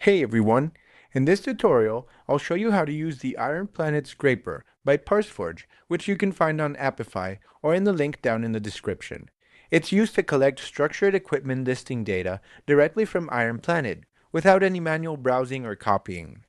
Hey everyone! In this tutorial, I'll show you how to use the IronPlanet scraper by ParseForge, which you can find on Apify or in the link down in the description. It's used to collect structured equipment listing data directly from IronPlanet, without any manual browsing or copying.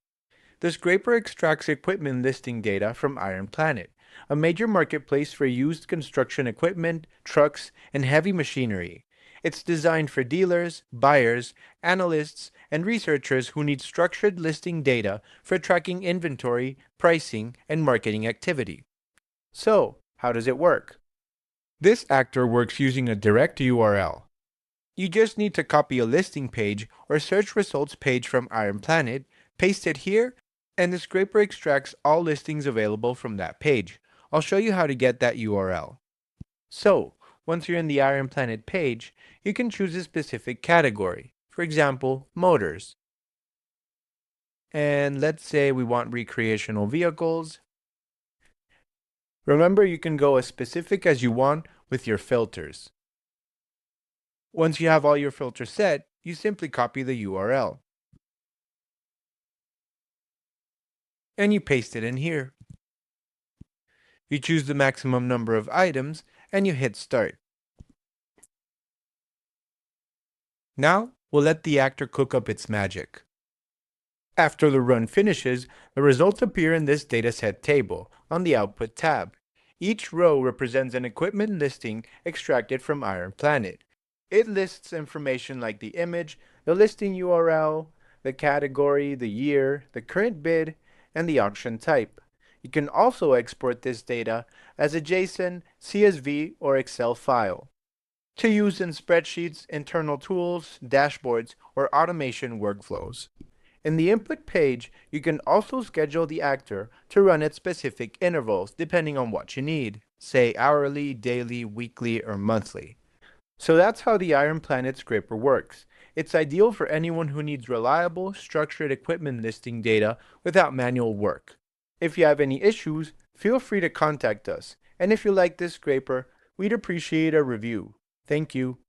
The scraper extracts equipment listing data from IronPlanet, a major marketplace for used construction equipment, trucks, and heavy machinery. It's designed for dealers, buyers, analysts, and researchers who need structured listing data for tracking inventory, pricing, and marketing activity. So, how does it work? This actor works using a direct URL. You just need to copy a listing page or search results page from IronPlanet, paste it here, and the scraper extracts all listings available from that page. I'll show you how to get that URL. So, once you're in the IronPlanet page, you can choose a specific category. For example, motors. And let's say we want recreational vehicles. Remember, you can go as specific as you want with your filters. Once you have all your filters set, you simply copy the URL. And you paste it in here. You choose the maximum number of items and you hit start. Now, we'll let the actor cook up its magic. After the run finishes, the results appear in this dataset table on the Output tab. Each row represents an equipment listing extracted from IronPlanet. It lists information like the image, the listing URL, the category, the year, the current bid, and the auction type. You can also export this data as a JSON, CSV, or Excel file to use in spreadsheets, internal tools, dashboards, or automation workflows. In the input page, you can also schedule the actor to run at specific intervals depending on what you need, say hourly, daily, weekly, or monthly. So that's how the IronPlanet scraper works. It's ideal for anyone who needs reliable, structured equipment listing data without manual work. If you have any issues, feel free to contact us. And if you like this scraper, we'd appreciate a review. Thank you.